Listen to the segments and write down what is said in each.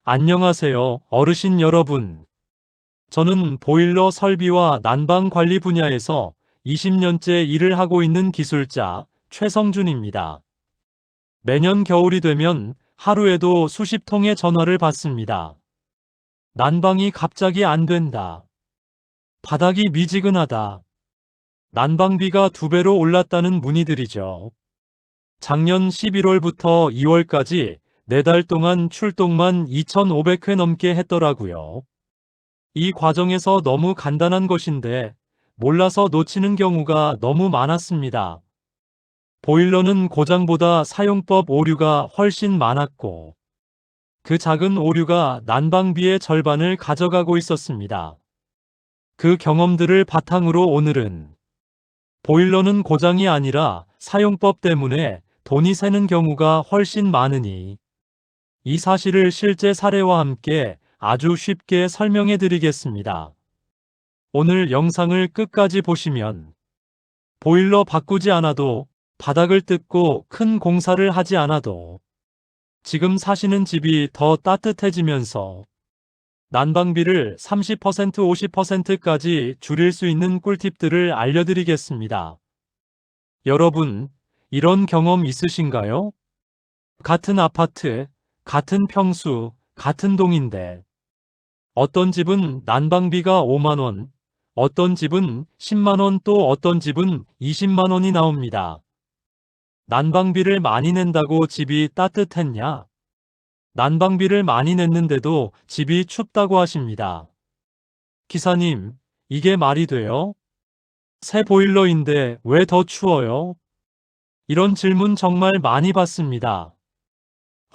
안녕하세요, 어르신 여러분. 저는 보일러 설비와 난방 관리 분야에서 20년째 일을 하고 있는 기술자 최성준입니다. 매년 겨울이 되면 하루에도 수십 통의 전화를 받습니다. 난방이 갑자기 안 된다. 바닥이 미지근하다. 난방비가 2배로 올랐다는 문의들이죠. 작년 11월부터 2월까지 4달 동안 출동만 2,500회 넘게 했더라고요. 이 과정에서 너무 간단한 것인데 몰라서 놓치는 경우가 너무 많았습니다. 보일러는 고장보다 사용법 오류가 훨씬 많았고 그 작은 오류가 난방비의 절반을 가져가고 있었습니다. 그 경험들을 바탕으로 오늘은 보일러는 고장이 아니라 사용법 때문에 돈이 새는 경우가 훨씬 많으니 이 사실을 실제 사례와 함께 아주 쉽게 설명해 드리겠습니다. 오늘 영상을 끝까지 보시면 보일러 바꾸지 않아도, 바닥을 뜯고 큰 공사를 하지 않아도 지금 사시는 집이 더 따뜻해지면서 난방비를 30% 50%까지 줄일 수 있는 꿀팁들을 알려드리겠습니다. 여러분, 이런 경험 있으신가요? 같은 아파트, 같은 평수, 같은 동인데 어떤 집은 난방비가 5만 원, 어떤 집은 10만 원, 또 어떤 집은 20만 원이 나옵니다. 난방비를 많이 낸다고 집이 따뜻했냐? 난방비를 많이 냈는데도 집이 춥다고 하십니다. 기사님, 이게 말이 돼요? 새 보일러인데 왜 더 추워요? 이런 질문 정말 많이 받습니다.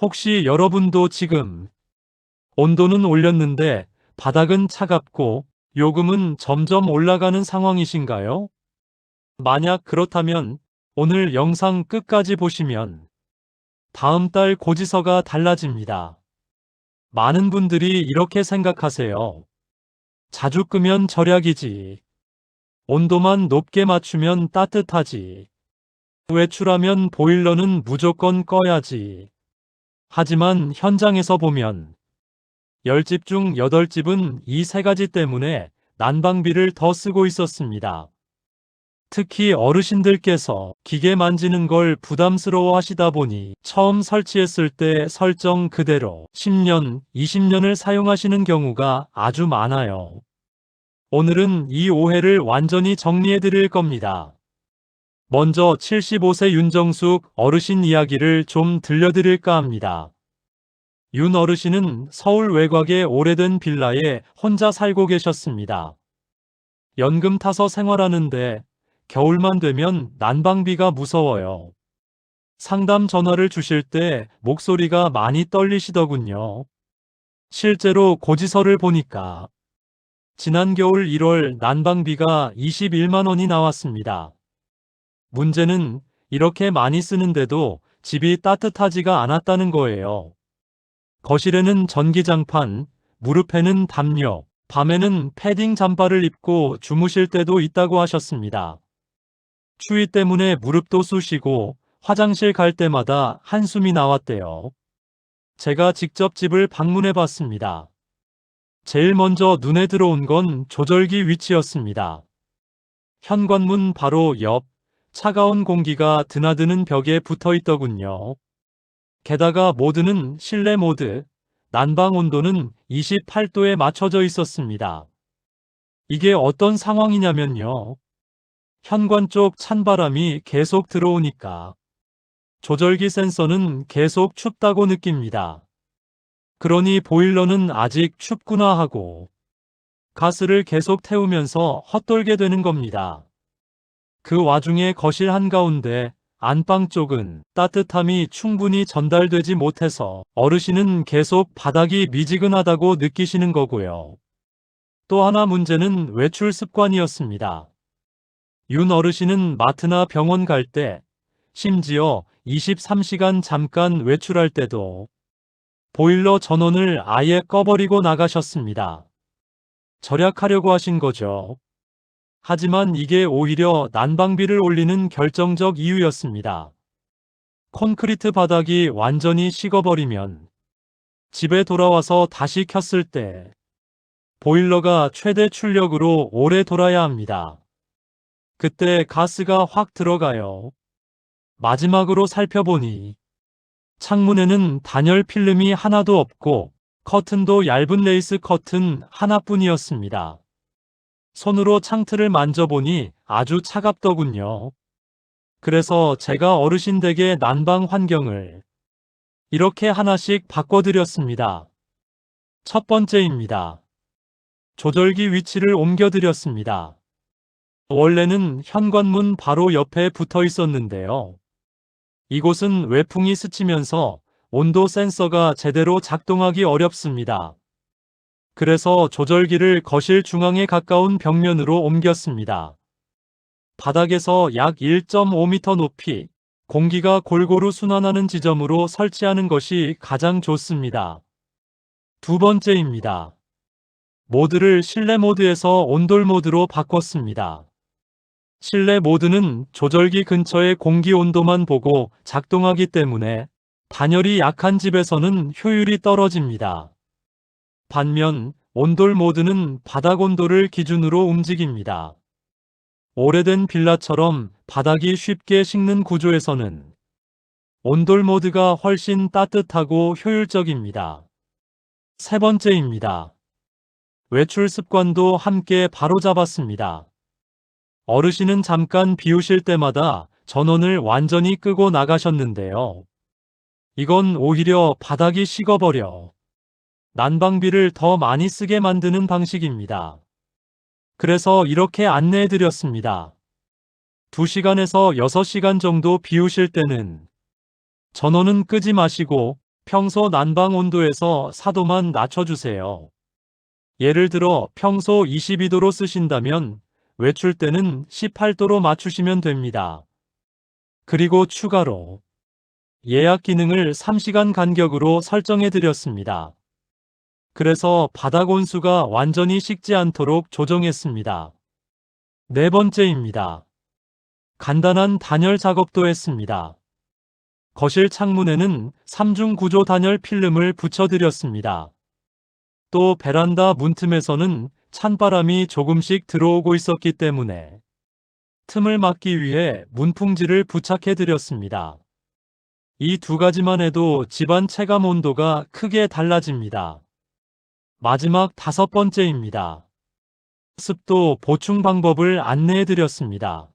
혹시 여러분도 지금 온도는 올렸는데 바닥은 차갑고 요금은 점점 올라가는 상황이신가요? 만약 그렇다면 오늘 영상 끝까지 보시면 다음 달 고지서가 달라집니다. 많은 분들이 이렇게 생각하세요. 자주 끄면 절약이지. 온도만 높게 맞추면 따뜻하지. 외출하면 보일러는 무조건 꺼야지. 하지만 현장에서 보면 10집 중 8집은 이 3가지 때문에 난방비를 더 쓰고 있었습니다. 특히 어르신들께서 기계 만지는 걸 부담스러워 하시다 보니 처음 설치했을 때 설정 그대로 10년, 20년을 사용하시는 경우가 아주 많아요. 오늘은 이 오해를 완전히 정리해 드릴 겁니다. 먼저 75세 윤정숙 어르신 이야기를 좀 들려드릴까 합니다. 윤 어르신은 서울 외곽의 오래된 빌라에 혼자 살고 계셨습니다. 연금 타서 생활하는데 겨울만 되면 난방비가 무서워요. 상담 전화를 주실 때 목소리가 많이 떨리시더군요. 실제로 고지서를 보니까 지난 겨울 1월 난방비가 21만 원이 나왔습니다. 문제는 이렇게 많이 쓰는데도 집이 따뜻하지가 않았다는 거예요. 거실에는 전기장판, 무릎에는 담요, 밤에는 패딩 잠바를 입고 주무실 때도 있다고 하셨습니다. 추위 때문에 무릎도 쑤시고 화장실 갈 때마다 한숨이 나왔대요. 제가 직접 집을 방문해 봤습니다. 제일 먼저 눈에 들어온 건 조절기 위치였습니다. 현관문 바로 옆, 차가운 공기가 드나드는 벽에 붙어 있더군요. 게다가 모드는 실내 모드, 난방 온도는 28도에 맞춰져 있었습니다. 이게 어떤 상황이냐면요. 현관 쪽 찬바람이 계속 들어오니까 조절기 센서는 계속 춥다고 느낍니다. 그러니 보일러는 아직 춥구나 하고 가스를 계속 태우면서 헛돌게 되는 겁니다. 그 와중에 거실 한가운데 안방 쪽은 따뜻함이 충분히 전달되지 못해서 어르신은 계속 바닥이 미지근하다고 느끼시는 거고요. 또 하나 문제는 외출 습관이었습니다. 윤 어르신은 마트나 병원 갈 때, 심지어 23시간 잠깐 외출할 때도 보일러 전원을 아예 꺼버리고 나가셨습니다. 절약하려고 하신 거죠. 하지만 이게 오히려 난방비를 올리는 결정적 이유였습니다. 콘크리트 바닥이 완전히 식어버리면 집에 돌아와서 다시 켰을 때 보일러가 최대 출력으로 오래 돌아야 합니다. 그때 가스가 확 들어가요. 마지막으로 살펴보니 창문에는 단열 필름이 하나도 없고 커튼도 얇은 레이스 커튼 하나뿐이었습니다. 손으로 창틀을 만져보니 아주 차갑더군요. 그래서 제가 어르신 댁의 난방 환경을 이렇게 하나씩 바꿔드렸습니다. 첫 번째입니다. 조절기 위치를 옮겨드렸습니다. 원래는 현관문 바로 옆에 붙어 있었는데요. 이곳은 외풍이 스치면서 온도 센서가 제대로 작동하기 어렵습니다. 그래서 조절기를 거실 중앙에 가까운 벽면으로 옮겼습니다. 바닥에서 약 1.5m 높이 공기가 골고루 순환하는 지점으로 설치하는 것이 가장 좋습니다. 두 번째입니다. 모드를 실내 모드에서 온돌 모드로 바꿨습니다. 실내 모드는 조절기 근처의 공기 온도만 보고 작동하기 때문에 단열이 약한 집에서는 효율이 떨어집니다. 반면 온돌 모드는 바닥 온도를 기준으로 움직입니다. 오래된 빌라처럼 바닥이 쉽게 식는 구조에서는 온돌 모드가 훨씬 따뜻하고 효율적입니다. 세 번째입니다. 외출 습관도 함께 바로잡았습니다. 어르신은 잠깐 비우실 때마다 전원을 완전히 끄고 나가셨는데요. 이건 오히려 바닥이 식어버려 난방비를 더 많이 쓰게 만드는 방식입니다. 그래서 이렇게 안내해드렸습니다. 2시간에서 6시간 정도 비우실 때는 전원은 끄지 마시고 평소 난방 온도에서 4도만 낮춰주세요. 예를 들어 평소 22도로 쓰신다면 외출 때는 18도로 맞추시면 됩니다. 그리고 추가로 예약 기능을 3시간 간격으로 설정해드렸습니다. 그래서 바닥 온수가 완전히 식지 않도록 조정했습니다. 네 번째입니다. 간단한 단열 작업도 했습니다. 거실 창문에는 3중 구조 단열 필름을 붙여드렸습니다. 또 베란다 문틈에서는 찬바람이 조금씩 들어오고 있었기 때문에 틈을 막기 위해 문풍지를 부착해드렸습니다. 이 두 가지만 해도 집안 체감 온도가 크게 달라집니다. 마지막 5번째입니다. 습도 보충 방법을 안내해드렸습니다.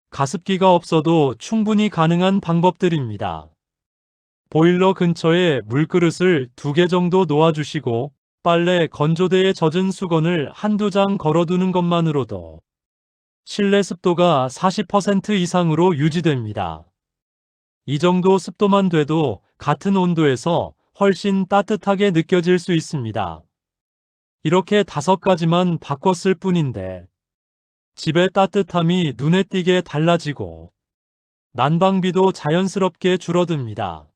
가습기가 없어도 충분히 가능한 방법들입니다. 보일러 근처에 물그릇을 2개 정도 놓아주시고 빨래 건조대에 젖은 수건을 한두 장 걸어두는 것만으로도 실내 습도가 40% 이상으로 유지됩니다. 이 정도 습도만 돼도 같은 온도에서 훨씬 따뜻하게 느껴질 수 있습니다. 이렇게 5가지만 바꿨을 뿐인데 집의 따뜻함이 눈에 띄게 달라지고 난방비도 자연스럽게 줄어듭니다.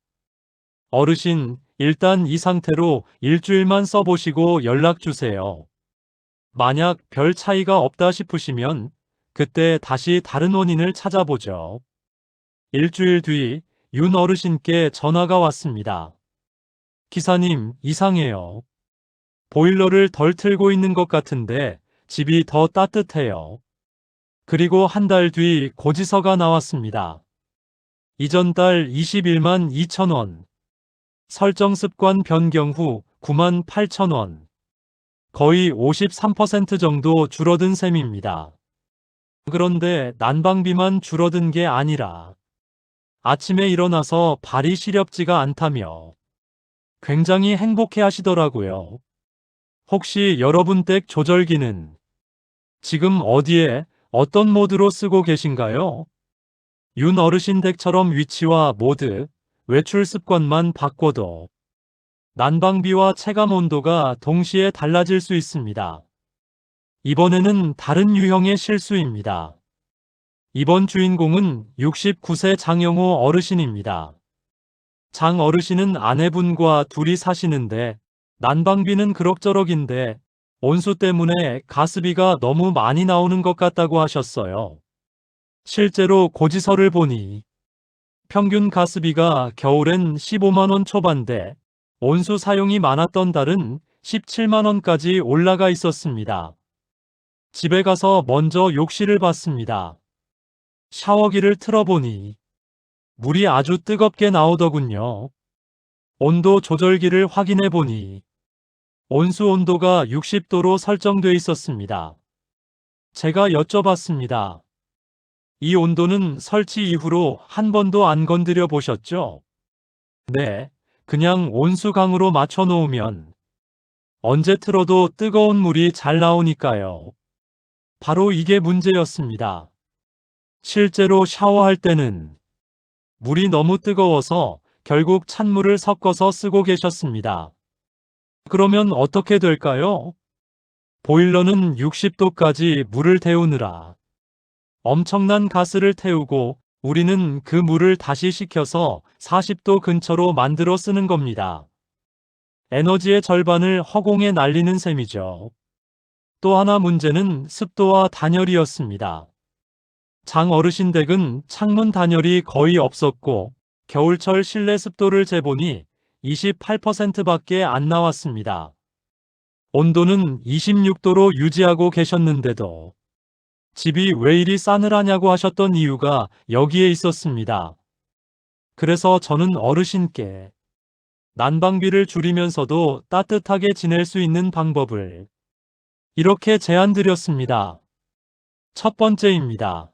어르신, 일단 이 상태로 일주일만 써보시고 연락주세요. 만약 별 차이가 없다 싶으시면 그때 다시 다른 원인을 찾아보죠. 일주일 뒤 윤 어르신께 전화가 왔습니다. 기사님, 이상해요. 보일러를 덜 틀고 있는 것 같은데 집이 더 따뜻해요. 그리고 한 달 뒤 고지서가 나왔습니다. 이전 달 21만 2천 원. 설정 습관 변경 후 9만 8천 원. 거의 53% 정도 줄어든 셈입니다. 그런데 난방비만 줄어든 게 아니라 아침에 일어나서 발이 시렵지가 않다며 굉장히 행복해 하시더라고요. 혹시 여러분 댁 조절기는 지금 어디에 어떤 모드로 쓰고 계신가요? 윤 어르신 댁처럼 위치와 모드, 외출 습관만 바꿔도 난방비와 체감 온도가 동시에 달라질 수 있습니다. 이번에는 다른 유형의 실수입니다. 이번 주인공은 69세 장영호 어르신입니다. 장 어르신은 아내분과 둘이 사시는데 난방비는 그럭저럭인데 온수 때문에 가스비가 너무 많이 나오는 것 같다고 하셨어요. 실제로 고지서를 보니 평균 가스비가 겨울엔 15만 원 초반대 온수 사용이 많았던 달은 17만 원까지 올라가 있었습니다. 집에 가서 먼저 욕실을 봤습니다. 샤워기를 틀어보니 물이 아주 뜨겁게 나오더군요. 온도 조절기를 확인해 보니 온수 온도가 60도로 설정돼 있었습니다. 제가 여쭤봤습니다. 이 온도는 설치 이후로 한 번도 안 건드려 보셨죠? 네, 그냥 온수강으로 맞춰 놓으면 언제 틀어도 뜨거운 물이 잘 나오니까요. 바로 이게 문제였습니다. 실제로 샤워할 때는 물이 너무 뜨거워서 결국 찬물을 섞어서 쓰고 계셨습니다. 그러면 어떻게 될까요? 보일러는 60도까지 물을 데우느라 엄청난 가스를 태우고 우리는 그 물을 다시 식혀서 40도 근처로 만들어 쓰는 겁니다. 에너지의 절반을 허공에 날리는 셈이죠. 또 하나 문제는 습도와 단열이었습니다. 장 어르신 댁은 창문 단열이 거의 없었고 겨울철 실내 습도를 재보니 28%밖에 안 나왔습니다. 온도는 26도로 유지하고 계셨는데도 집이 왜 이리 싸늘하냐고 하셨던 이유가 여기에 있었습니다. 그래서 저는 어르신께 난방비를 줄이면서도 따뜻하게 지낼 수 있는 방법을 이렇게 제안드렸습니다. 첫 번째입니다.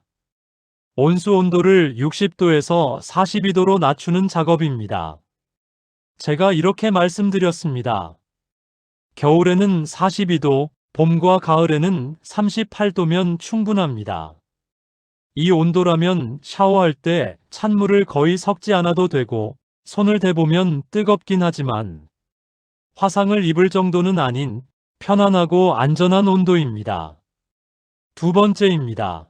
온수 온도를 60도에서 42도로 낮추는 작업입니다. 제가 이렇게 말씀드렸습니다. 겨울에는 42도, 봄과 가을에는 38도면 충분합니다. 이 온도라면 샤워할 때 찬물을 거의 섞지 않아도 되고 손을 대보면 뜨겁긴 하지만 화상을 입을 정도는 아닌 편안하고 안전한 온도입니다. 두 번째입니다.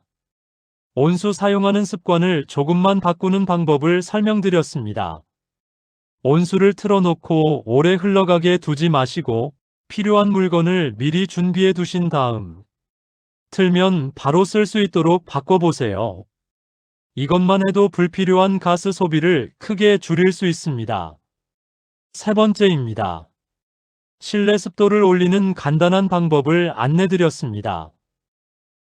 온수 사용하는 습관을 조금만 바꾸는 방법을 설명드렸습니다. 온수를 틀어놓고 오래 흘러가게 두지 마시고 필요한 물건을 미리 준비해 두신 다음 틀면 바로 쓸 수 있도록 바꿔보세요. 이것만 해도 불필요한 가스 소비를 크게 줄일 수 있습니다. 세 번째입니다. 실내 습도를 올리는 간단한 방법을 안내드렸습니다.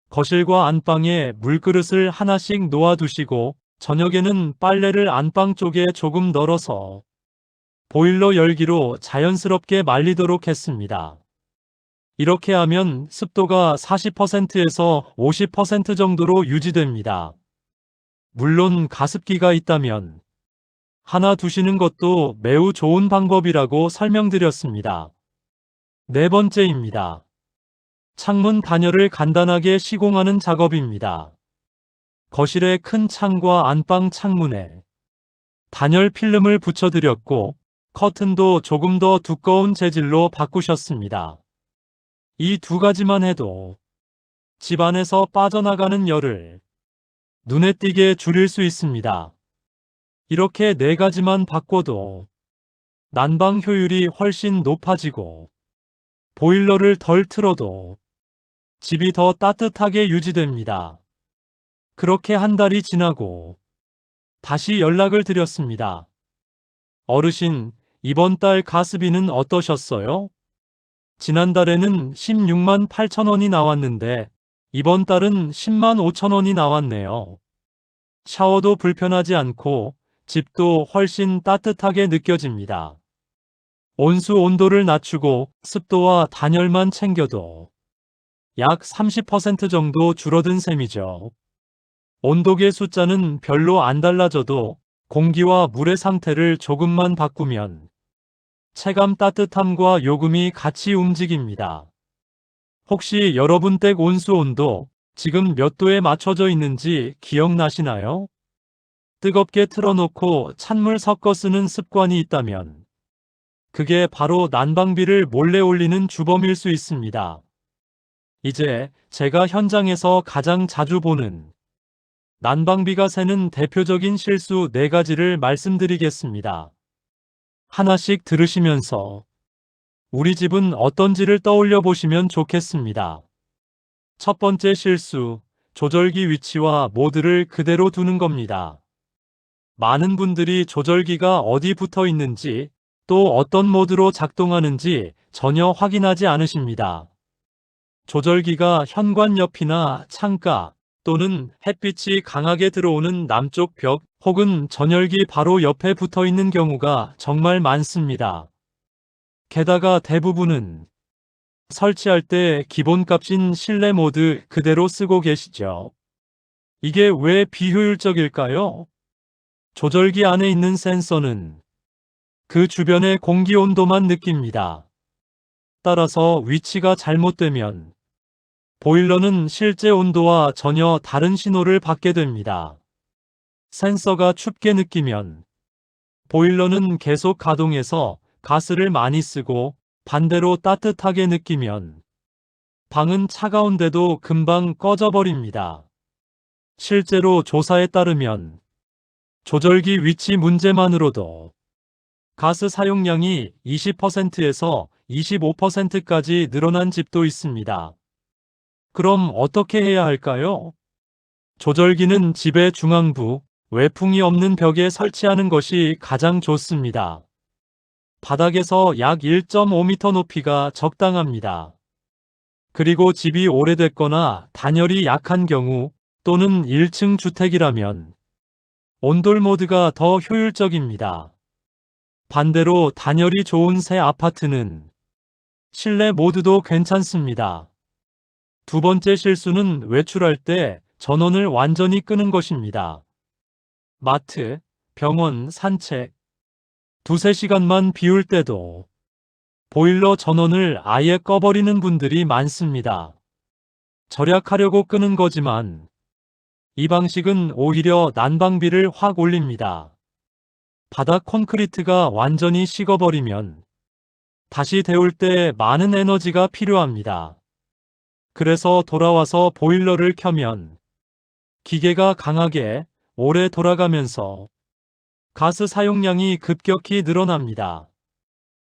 거실과 안방에 물그릇을 하나씩 놓아두시고 저녁에는 빨래를 안방 쪽에 조금 널어서 보일러 열기로 자연스럽게 말리도록 했습니다. 이렇게 하면 습도가 40%에서 50% 정도로 유지됩니다. 물론 가습기가 있다면 하나 두시는 것도 매우 좋은 방법이라고 설명드렸습니다. 네 번째입니다. 창문 단열을 간단하게 시공하는 작업입니다. 거실의 큰 창과 안방 창문에 단열 필름을 붙여드렸고 커튼도 조금 더 두꺼운 재질로 바꾸셨습니다. 이 두 가지만 해도 집 안에서 빠져나가는 열을 눈에 띄게 줄일 수 있습니다. 이렇게 네 가지만 바꿔도 난방 효율이 훨씬 높아지고 보일러를 덜 틀어도 집이 더 따뜻하게 유지됩니다. 그렇게 한 달이 지나고 다시 연락을 드렸습니다. 어르신, 이번 달 가스비는 어떠셨어요? 지난달에는 16만 8천 원이 나왔는데 이번 달은 10만 5천 원이 나왔네요. 샤워도 불편하지 않고 집도 훨씬 따뜻하게 느껴집니다. 온수 온도를 낮추고 습도와 단열만 챙겨도 약 30% 정도 줄어든 셈이죠. 온도계 숫자는 별로 안 달라져도 공기와 물의 상태를 조금만 바꾸면 체감 따뜻함과 요금이 같이 움직입니다. 혹시 여러분 댁 온수 온도 지금 몇 도에 맞춰져 있는지 기억나시나요? 뜨겁게 틀어놓고 찬물 섞어 쓰는 습관이 있다면 그게 바로 난방비를 몰래 올리는 주범일 수 있습니다. 이제 제가 현장에서 가장 자주 보는 난방비가 새는 대표적인 실수 4가지를 말씀드리겠습니다. 하나씩 들으시면서 우리 집은 어떤지를 떠올려 보시면 좋겠습니다. 첫 번째 실수, 조절기 위치와 모드를 그대로 두는 겁니다. 많은 분들이 조절기가 어디 붙어 있는지 또 어떤 모드로 작동하는지 전혀 확인하지 않으십니다. 조절기가 현관 옆이나 창가 또는 햇빛이 강하게 들어오는 남쪽 벽 혹은 전열기 바로 옆에 붙어 있는 경우가 정말 많습니다. 게다가 대부분은 설치할 때 기본값인 실내 모드 그대로 쓰고 계시죠. 이게 왜 비효율적일까요? 조절기 안에 있는 센서는 그 주변의 공기 온도만 느낍니다. 따라서 위치가 잘못되면 보일러는 실제 온도와 전혀 다른 신호를 받게 됩니다. 센서가 춥게 느끼면 보일러는 계속 가동해서 가스를 많이 쓰고, 반대로 따뜻하게 느끼면 방은 차가운데도 금방 꺼져버립니다. 실제로 조사에 따르면 조절기 위치 문제만으로도 가스 사용량이 20%에서 25%까지 늘어난 집도 있습니다. 그럼 어떻게 해야 할까요? 조절기는 집의 중앙부, 외풍이 없는 벽에 설치하는 것이 가장 좋습니다. 바닥에서 약 1.5m 높이가 적당합니다. 그리고 집이 오래됐거나 단열이 약한 경우 또는 1층 주택이라면 온돌 모드가 더 효율적입니다. 반대로 단열이 좋은 새 아파트는 실내 모드도 괜찮습니다. 두 번째 실수는 외출할 때 전원을 완전히 끄는 것입니다. 마트, 병원, 산책, 두세 시간만 비울 때도 보일러 전원을 아예 꺼버리는 분들이 많습니다. 절약하려고 끄는 거지만 이 방식은 오히려 난방비를 확 올립니다. 바닥 콘크리트가 완전히 식어버리면 다시 데울 때 많은 에너지가 필요합니다. 그래서 돌아와서 보일러를 켜면 기계가 강하게 오래 돌아가면서 가스 사용량이 급격히 늘어납니다.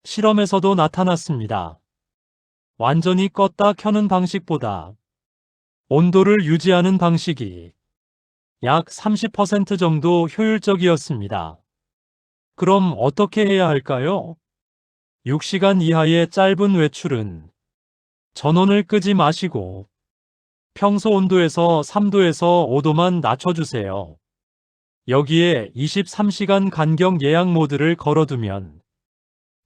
실험에서도 나타났습니다. 완전히 껐다 켜는 방식보다 온도를 유지하는 방식이 약 30% 정도 효율적이었습니다. 그럼 어떻게 해야 할까요? 6시간 이하의 짧은 외출은 전원을 끄지 마시고 평소 온도에서 3도에서 5도만 낮춰주세요. 여기에 23시간 간격 예약 모드를 걸어두면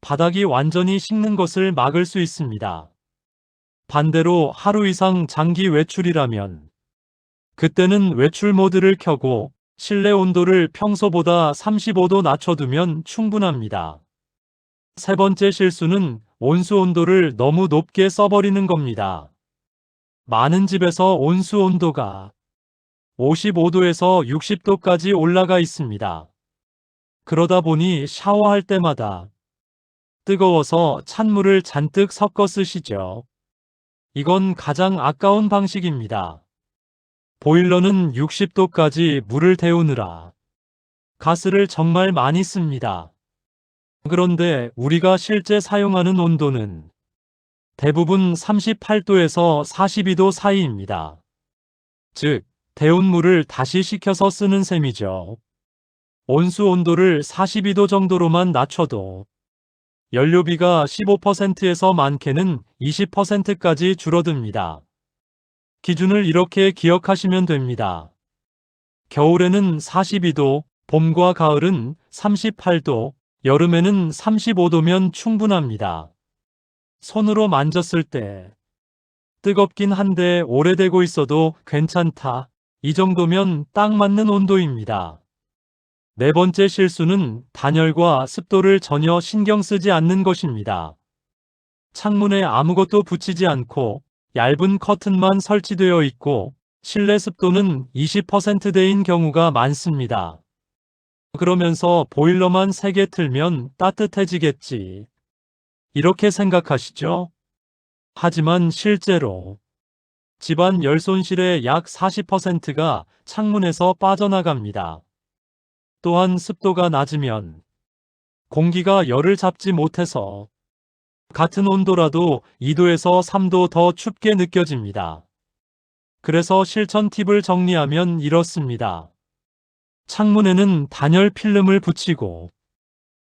바닥이 완전히 식는 것을 막을 수 있습니다. 반대로 하루 이상 장기 외출이라면 그때는 외출 모드를 켜고 실내 온도를 평소보다 35도 낮춰두면 충분합니다. 세 번째 실수는 온수 온도를 너무 높게 써버리는 겁니다. 많은 집에서 온수 온도가 55도에서 60도까지 올라가 있습니다. 그러다 보니 샤워할 때마다 뜨거워서 찬물을 잔뜩 섞어 쓰시죠. 이건 가장 아까운 방식입니다. 보일러는 60도까지 물을 데우느라 가스를 정말 많이 씁니다. 그런데 우리가 실제 사용하는 온도는 대부분 38도에서 42도 사이입니다. 즉, 데운 물을 다시 식혀서 쓰는 셈이죠. 온수 온도를 42도 정도로만 낮춰도 연료비가 15%에서 많게는 20%까지 줄어듭니다. 기준을 이렇게 기억하시면 됩니다. 겨울에는 42도, 봄과 가을은 38도, 여름에는 35도면 충분합니다. 손으로 만졌을 때 뜨겁긴 한데 오래되고 있어도 괜찮다. 이 정도면 딱 맞는 온도입니다. 네 번째 실수는 단열과 습도를 전혀 신경 쓰지 않는 것입니다. 창문에 아무것도 붙이지 않고 얇은 커튼만 설치되어 있고 실내 습도는 20%대인 경우가 많습니다. 그러면서 보일러만 3개 틀면 따뜻해지겠지. 이렇게 생각하시죠? 하지만 실제로 집안 열 손실의 약 40%가 창문에서 빠져나갑니다. 또한 습도가 낮으면 공기가 열을 잡지 못해서 같은 온도라도 2도에서 3도 더 춥게 느껴집니다. 그래서 실천 팁을 정리하면 이렇습니다. 창문에는 단열 필름을 붙이고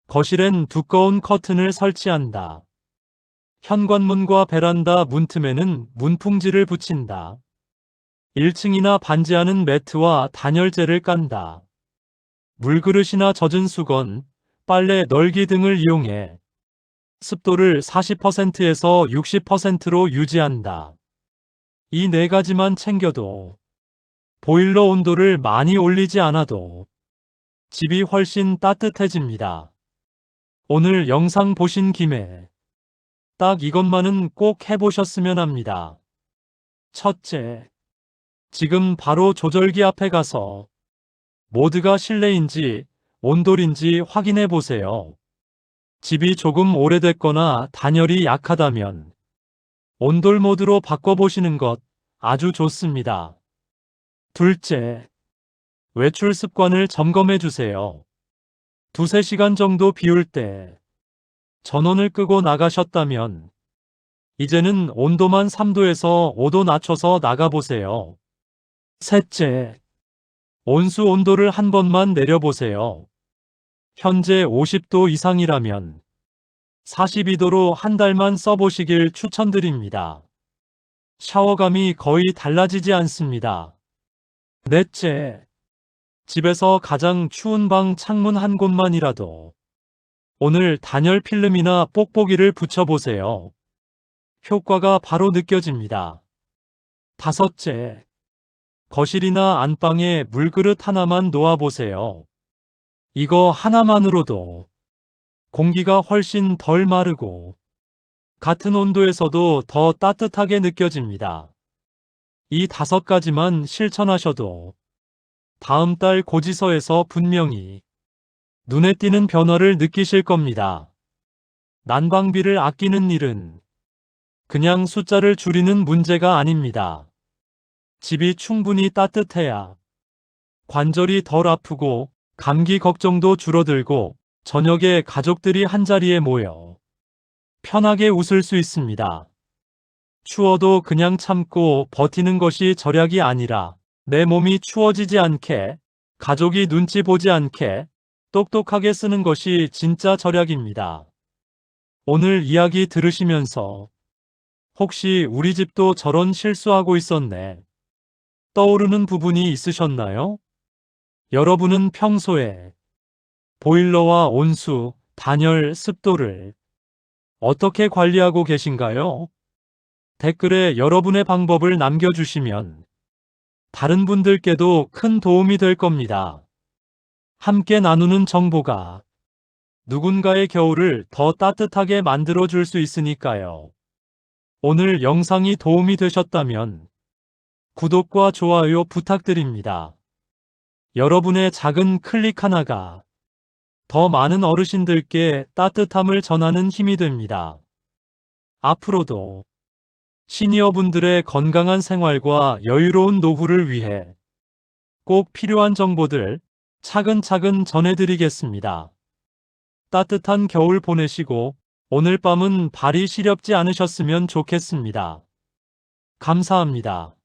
거실엔 두꺼운 커튼을 설치한다. 현관문과 베란다 문틈에는 문풍지를 붙인다. 1층이나 반지하는 매트와 단열재를 깐다. 물그릇이나 젖은 수건, 빨래 널기 등을 이용해 습도를 40%에서 60%로 유지한다. 이 네 가지만 챙겨도 보일러 온도를 많이 올리지 않아도 집이 훨씬 따뜻해집니다. 오늘 영상 보신 김에 딱 이것만은 꼭 해보셨으면 합니다. 첫째, 지금 바로 조절기 앞에 가서 모드가 실내인지 온돌인지 확인해 보세요. 집이 조금 오래됐거나 단열이 약하다면 온돌 모드로 바꿔보시는 것 아주 좋습니다. 둘째, 외출 습관을 점검해 주세요. 2~3시간 정도 비울 때 전원을 끄고 나가셨다면 이제는 온도만 3도에서 5도 낮춰서 나가보세요. 셋째, 온수 온도를 한 번만 내려보세요. 현재 50도 이상이라면 42도로 한 달만 써보시길 추천드립니다. 샤워감이 거의 달라지지 않습니다. 넷째, 집에서 가장 추운 방 창문 한 곳만이라도 오늘 단열 필름이나 뽁뽁이를 붙여보세요. 효과가 바로 느껴집니다. 다섯째, 거실이나 안방에 물그릇 하나만 놓아보세요. 이거 하나만으로도 공기가 훨씬 덜 마르고 같은 온도에서도 더 따뜻하게 느껴집니다. 이 5가지만 실천하셔도 다음 달 고지서에서 분명히 눈에 띄는 변화를 느끼실 겁니다. 난방비를 아끼는 일은 그냥 숫자를 줄이는 문제가 아닙니다. 집이 충분히 따뜻해야 관절이 덜 아프고 감기 걱정도 줄어들고 저녁에 가족들이 한자리에 모여 편하게 웃을 수 있습니다. 추워도 그냥 참고 버티는 것이 절약이 아니라 내 몸이 추워지지 않게, 가족이 눈치 보지 않게 똑똑하게 쓰는 것이 진짜 절약입니다. 오늘 이야기 들으시면서 혹시 우리 집도 저런 실수하고 있었네 떠오르는 부분이 있으셨나요? 여러분은 평소에 보일러와 온수, 단열, 습도를 어떻게 관리하고 계신가요? 댓글에 여러분의 방법을 남겨주시면 다른 분들께도 큰 도움이 될 겁니다. 함께 나누는 정보가 누군가의 겨울을 더 따뜻하게 만들어줄 수 있으니까요. 오늘 영상이 도움이 되셨다면 구독과 좋아요 부탁드립니다. 여러분의 작은 클릭 하나가 더 많은 어르신들께 따뜻함을 전하는 힘이 됩니다. 앞으로도 시니어분들의 건강한 생활과 여유로운 노후를 위해 꼭 필요한 정보들 차근차근 전해드리겠습니다. 따뜻한 겨울 보내시고 오늘 밤은 발이 시렵지 않으셨으면 좋겠습니다. 감사합니다.